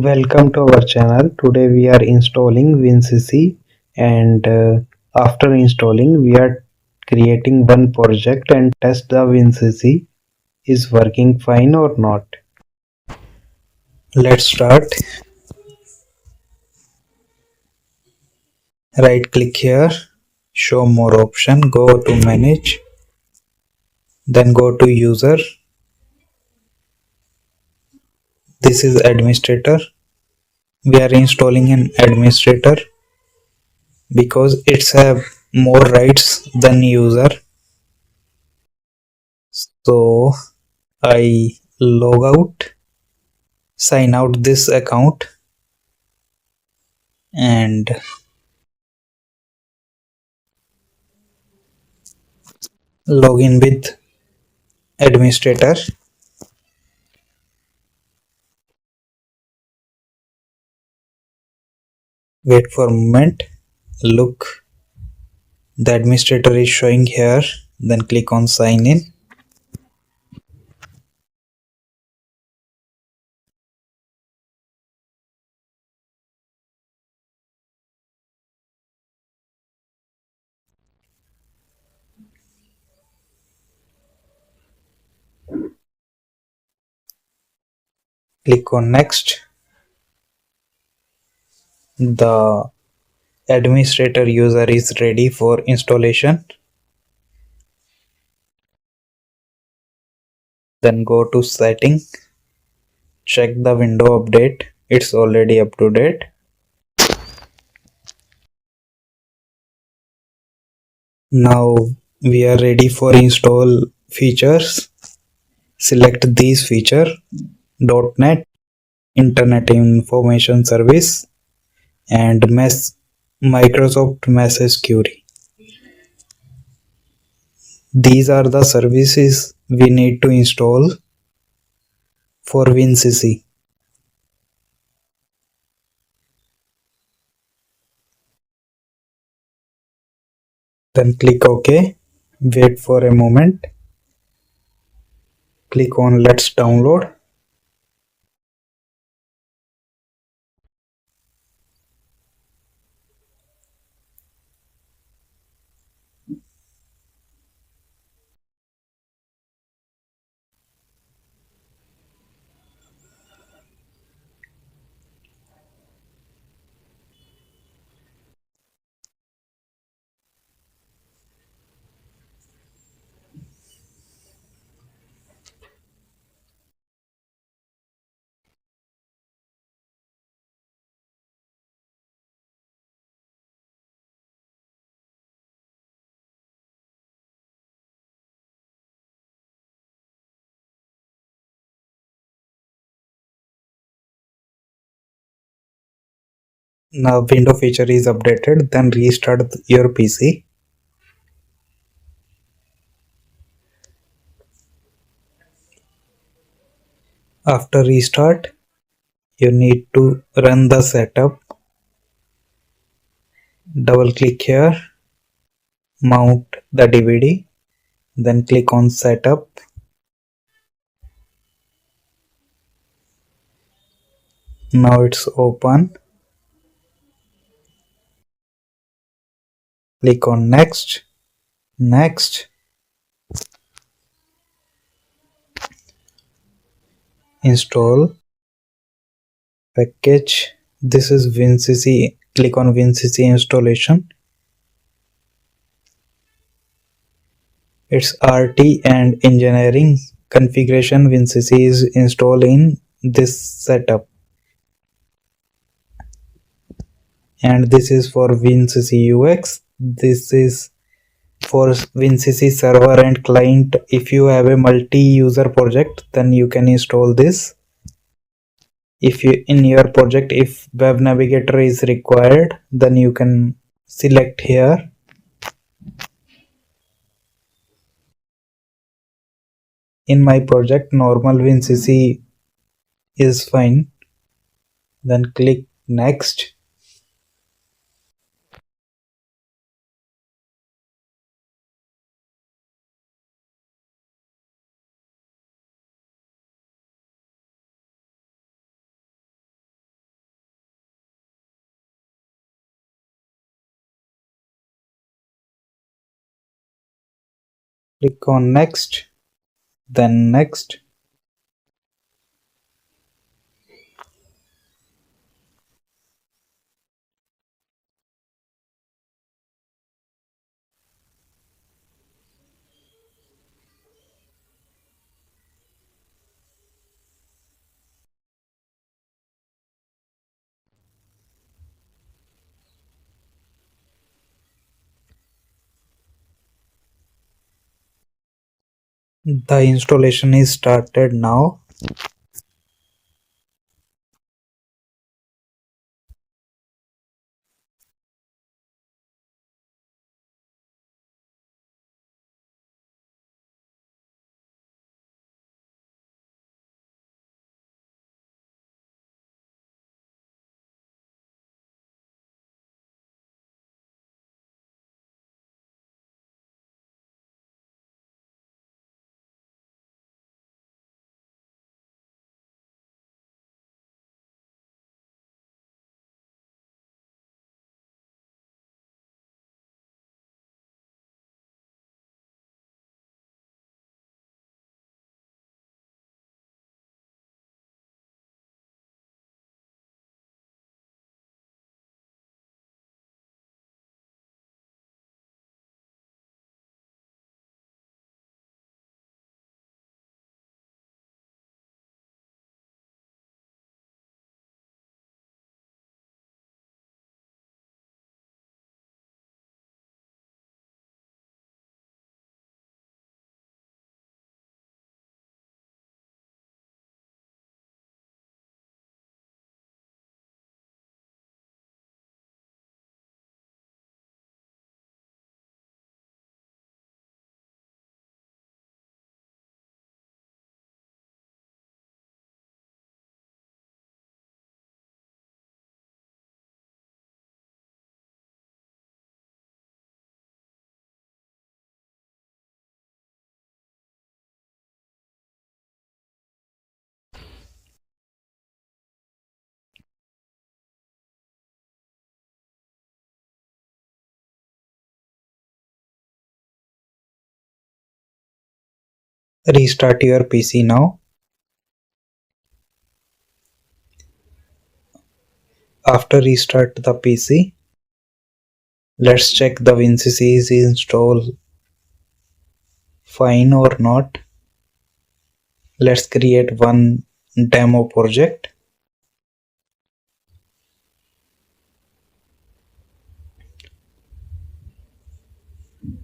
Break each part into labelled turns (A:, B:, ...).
A: Welcome to our channel. Today we are installing WinCC and after installing we are creating one project and test the WinCC is working fine or not. Let's start. Right click here, show more option, go to manage, then go to user. This is administrator. We are installing an administrator because it's have more rights than user. So I log out, sign out this account and log in with administrator. Wait for a moment. Look, the administrator is showing here. Then click on sign in. Click on next. The administrator user is ready for installation. Then go to setting. Check the window update. It's already up to date. Now we are ready for install features. Select these feature: .NET, Internet Information Service, and Microsoft Message Query. These are the services we need to install for WinCC. Then click OK. Wait for a moment. Click on Let's download. Now window feature is updated. Then restart your PC. After restart, you need to run the setup. Double click here, mount the DVD, then click on setup. Now it's open. Click on next, next, install package. This is WinCC. Click on WinCC installation. It's RT and engineering configuration. WinCC is installed in this setup. And this is for WinCC UX. This is for WinCC server and client. If you have a multi-user project, then you can install this. If you in your project, if web navigator is required, then you can select here. In my project, normal WinCC is fine. Then click next. Click on next, then next. The installation is started now. Restart your PC now. After restart the PC, let's check the WinCC is installed fine or not. Let's create one demo project.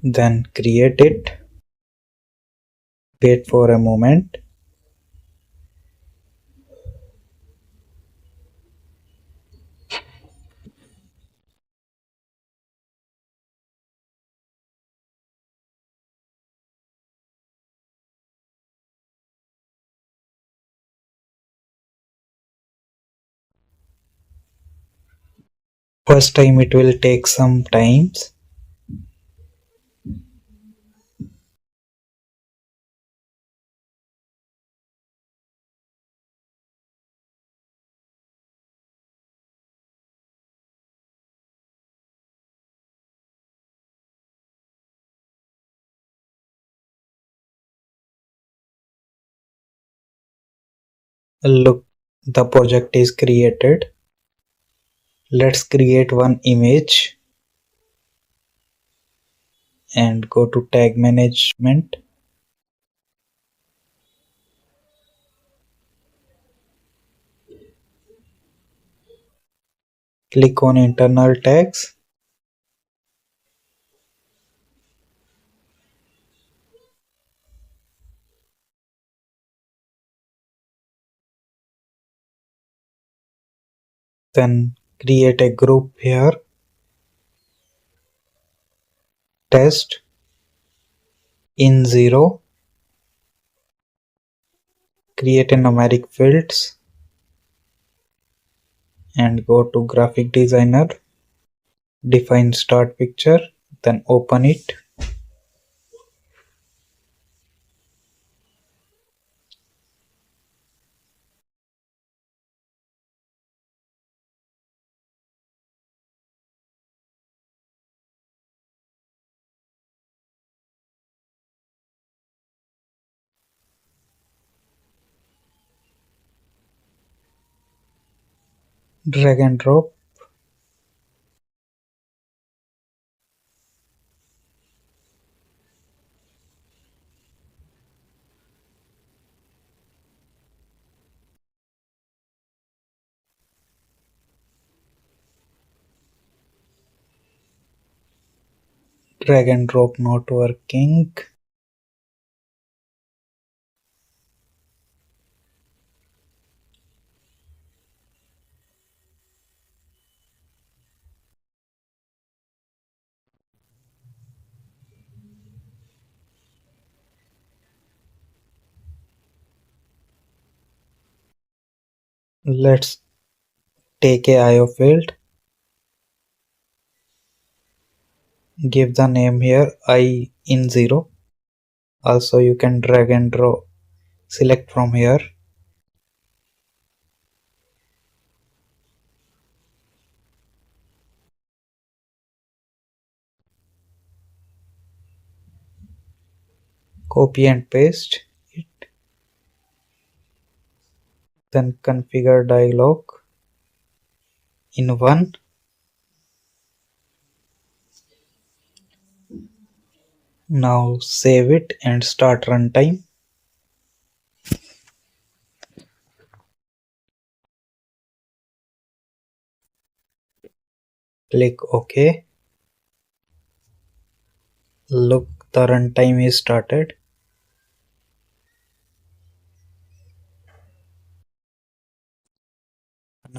A: Then create it. Wait for a moment. First time it will take some times. Look, the project is created. Let's create one image and go to tag management. Click on internal tags. Then create a group here. Test in 0. Create a numeric fields and go to graphic designer. Define start picture. Then open it. drag and drop, drag and drop not working. Let's take a IO field, give the name here I in 0. Also you can drag and drop, select from here, copy and paste it, then configure dialog in 1. Now save it and start runtime. Click OK. Look, the runtime is started.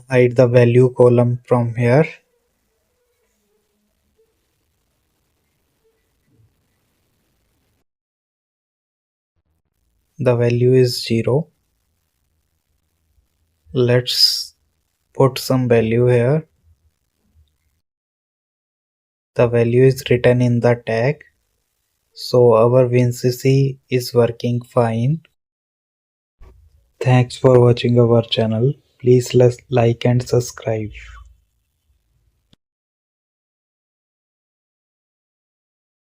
A: Hide the value column from here. The value is 0. Let's put some value here. The value is written in the tag. So our WinCC is working fine. Thanks for watching our channel. Please like and subscribe.